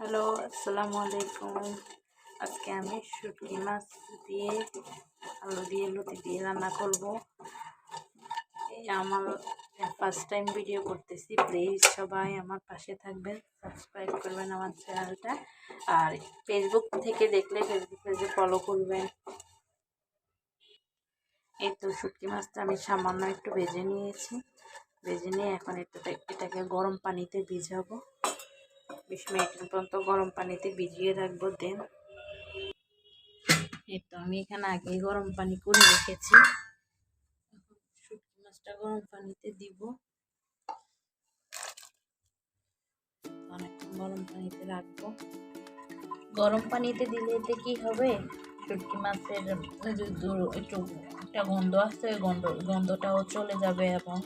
Hello, আসসালামু আলাইকুম। আজকে আমি শুটকি মাছ দিয়ে আলু দিয়ে লতি দিয়ে রান্না করব। এই আমার ফার্স্ট টাইম ভিডিও করতেছি, প্লিজ সবাই আমার পাশে থাকবেন, সাবস্ক্রাইব করবেন আমার চ্যানেলটা। আর ফেসবুক থেকে দেখলে ফেসবুক পেজে ফলো করবেন। এই তো শুটকি মাছটা আমি সামান্য একটু ভেজে নিয়েছি। ভেজে নিয়ে এখন এটাকে গরম পানিতে ভিজাবো। 20 মিনিট পর্যন্ত গরম পানিতে ভিজিয়ে রাখবো। দেন এই তো আমি এখানে আগেই গরম পানি করে রেখেছি। শুটকি মাছটা গরম পানিতে দিব। অনেকক্ষণ গরম পানিতে রাখবো। গরম পানিতে দিলে এতে কি হবে, শুটকি মাছের একটু একটা গন্ধ আছে, গন্ধটাও চলে যাবে এবং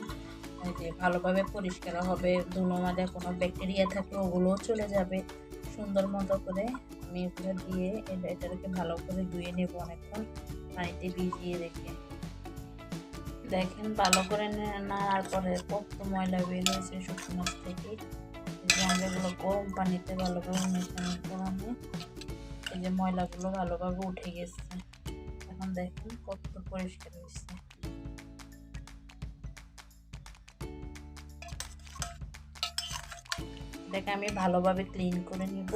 যে ভালোভাবে পরিষ্কার হবে। ধুলো মাঝে কোনো ব্যাকটেরিয়া থাকলে ওগুলোও চলে যাবে। সুন্দর মতো করে আমি এগুলো দিয়ে এটাকে ভালো করে ধুয়ে নেব অনেকক্ষণ পানিতে ভিজিয়ে রেখে। দেখেন ভালো করে নেওয়ার পরে কত ময়লা বের হয়েছে শুটকি মাছ থেকে। আমরা এগুলো গরম পানিতে ভালোভাবে মেশানো করানো, এই যে ময়লাগুলো ভালোভাবে উঠে গেছে। এখন দেখেন কত পরিষ্কার হয়েছে। এটাকে আমি ভালোভাবে ক্লিন করে নিব।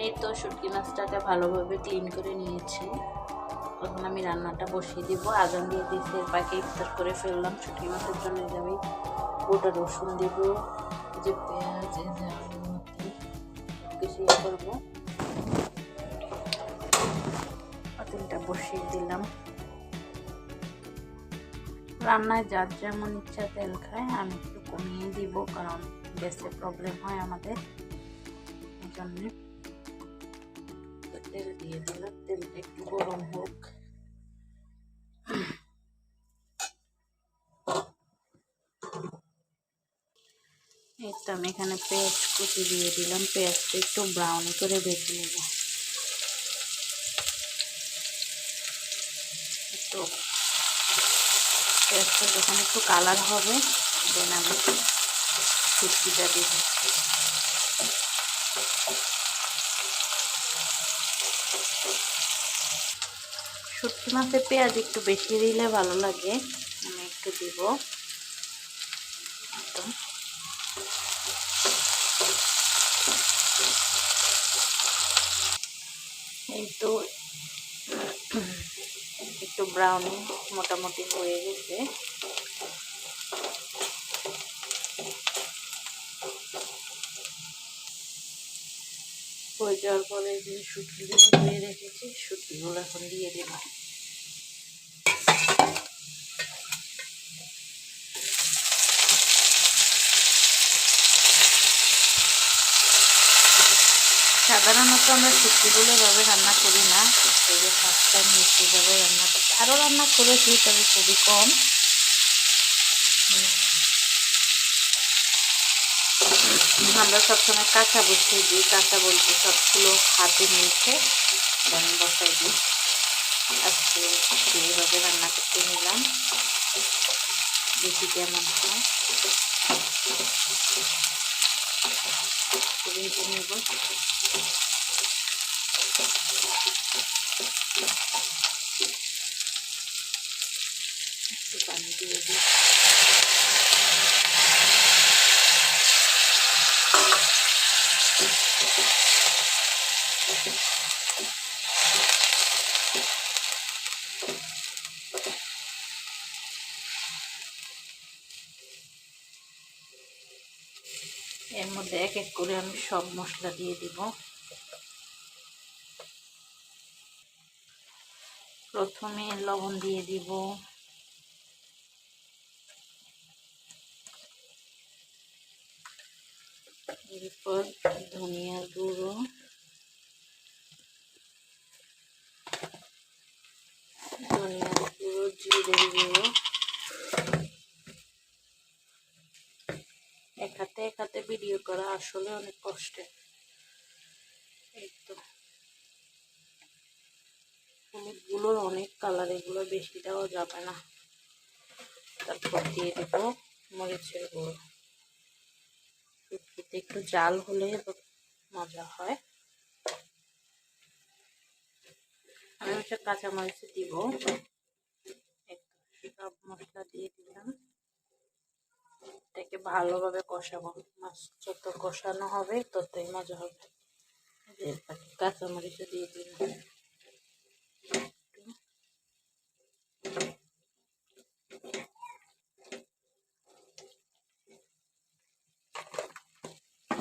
এই তো শুটকি মাছটাকে ভালোভাবে ক্লিন করে নিয়েছি। তখন আমি রান্নাটা বসিয়ে দিব। আজান দিয়ে দিয়েছি, বাকি ইফতার করে ফেললাম। শুটকি মাছের জন্য আমি গোটা রসুন দিব, যে পেঁয়াজ, এই যে আলু কিছু করবো। পাতিলটা বসিয়ে দিলাম। রান্নায় যার যেমন ইচ্ছা তেল খায়, আমি একটু কমিয়ে দিব কারণ গ্যাসের প্রবলেম হয় আমাদের, এই জন্যে। তেল দিয়ে দিলাম, তেলটা একটু গরম হোক। এই তো আমি এখানে পেঁয়াজ কুচি দিয়ে দিলাম। পেঁয়াজটা একটু ব্রাউন করে ভেজে নেব। একটু পেঁয়াজটা যখন একটু কালার হবে, দেন আমি শুটকিটা দিব। শুটকি মাছে পেঁয়াজ একটু বেশি দিলে ভালো লাগে, আমি একটু দিব। এই তো একটু ব্রাউন মোটামুটি হয়ে গেছে। হয়ে যাওয়ার পরে যে শুটকিগুলো ধুয়ে রেখেছি, শুটকিগুলো এখন দিয়ে দেব। সাধারণত আমরা শুটকিগুলো এভাবে রান্না করি না, এই যে ফার্স্ট টাইম মিষ্টি যাবে রান্না করতে। আরও রান্না করেছি, তবে খুবই কম। আমরা সবসময় কাঁচা বসিয়ে দিই, কাঁচা বলতে সবগুলো হাতে মেখে দেন বসাই দিই। আজকে এইভাবে রান্না করতে নিলাম, দেখি কেমন হয়। ভেজে নেব। একটু পানি দিয়ে দিই। এর মধ্যে এক এক করে আমি সব মশলা দিয়ে দিব। প্রথমে লবণ দিয়ে দিব, এরপর ধনিয়ার গুঁড়ো, জিরের গুঁড়ো। এক হাতে ভিডিও করা আসলে অনেক কষ্টের। এই তো হলুদগুলোর অনেক কালার, এগুলো বেশি দেওয়া যাবে না। তারপর দিয়ে দেব মরিচের গুঁড়ো। শুটকিতে একটু জাল হলে মজা হয়। আমি হচ্ছে কাঁচামরিচ দিব, সব মশলা দিয়ে দিলাম। এটাকে ভালোভাবে কষাবো, মাছ যত কষানো হবে ততই মজা হবে। কাঁচামরিচ দিয়ে দিলাম।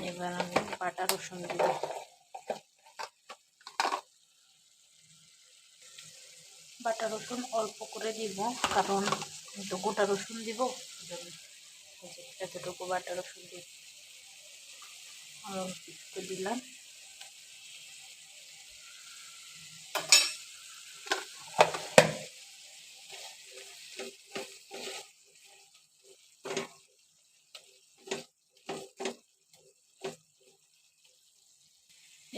এবার আমি বাটা রসুন দিব। বাটা রসুন অল্প করে দিব, কারণ তো গোটা রসুন দিব, এতটুকু বাটা রসুন দিব। অল্প একটু দিলাম।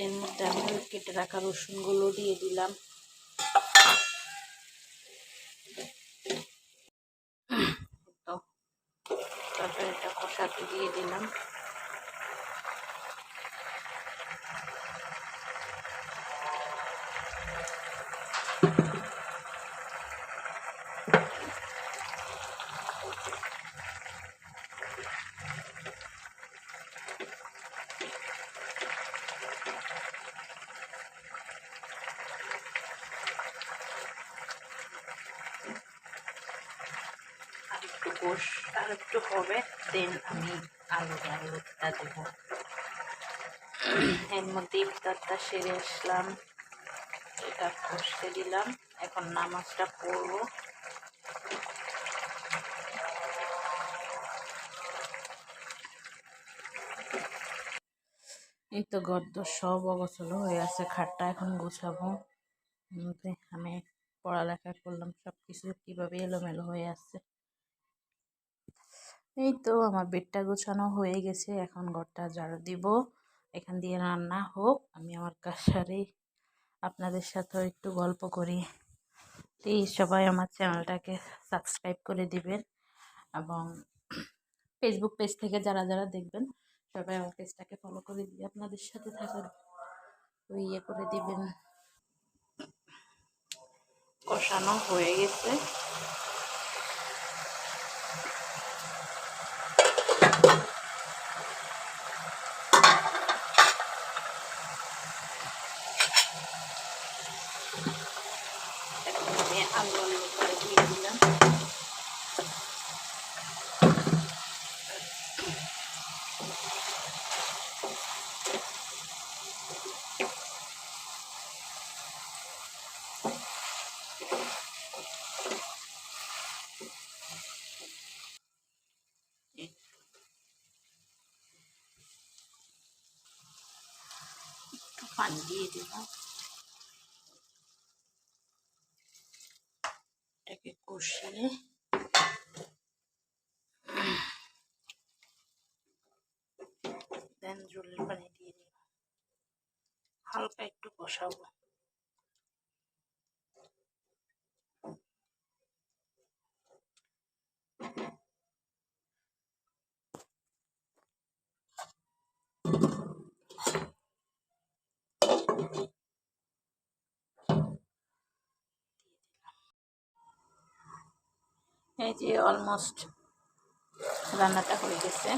এর মধ্যে আমি কেটে রাখা রসুনগুলো দিয়ে দিলাম। তো তরকারিটা কষাতে দিয়ে দিলাম। আর একটু হবে, দেন আমি আলুটা দেব। এর মধ্যে ইফতারটা সেরে আসলাম, এটা কষতে দিলাম। এখন নামাজটা পড়বো। এই তো গদ্য সব অগোছালো হয়ে আছে, খাটটা এখন গোছাবো। আমি পড়ালেখা করলাম, সবকিছু কিভাবে এলোমেলো হয়ে আছে। এই তো আমার বেডটা গোছানো হয়ে গেছে, এখন ঘরটা ঝাড়ু দিব। এখান দিয়ে রান্না হোক, আমি আমার কাজ সারি, আপনাদের সাথেও একটু গল্প করি। প্লিজ সবাই আমার চ্যানেলটাকে সাবস্ক্রাইব করে দিবেন, এবং ফেসবুক পেজ থেকে যারা যারা দেখবেন সবাই আমার পেজটাকে ফলো করে দিয়ে আপনাদের সাথে থাকার ইয়ে করে দিবেন। কষানো হয়ে গেছে। এখন আমি আলু করে দিয়ে দিলাম। একটু পানি দিয়ে দিলাম, এটাকে কষিয়ে দেন জলের পানি দিয়ে দিলাম, হালকা একটু কষাবো। এই যে অলমোস্ট রান্নাটা হয়ে গেছে।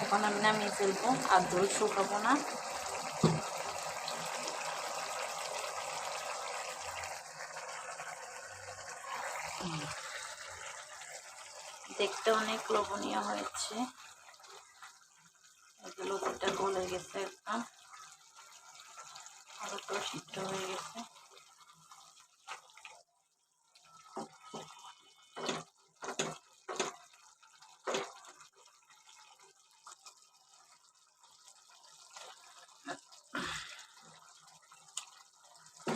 এখন আমি নামিয়ে ফেলবো, আর দই শুকাবো না। দেখতে অনেক লোভনীয় হয়েছে, লতিটা গলে গেছে, একদম আলুটা সিদ্ধ হয়ে গেছে।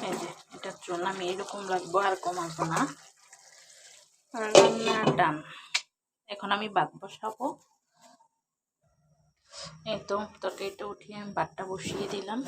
এই যে এটার জন্য আমি এরকম রাখবো, আর কমাবো না। রান্না ডান। এখন আমি ভাত বসাবো। এই তো তরকারিটা উঠিয়ে আমি ভাতটা বসিয়ে দিলাম।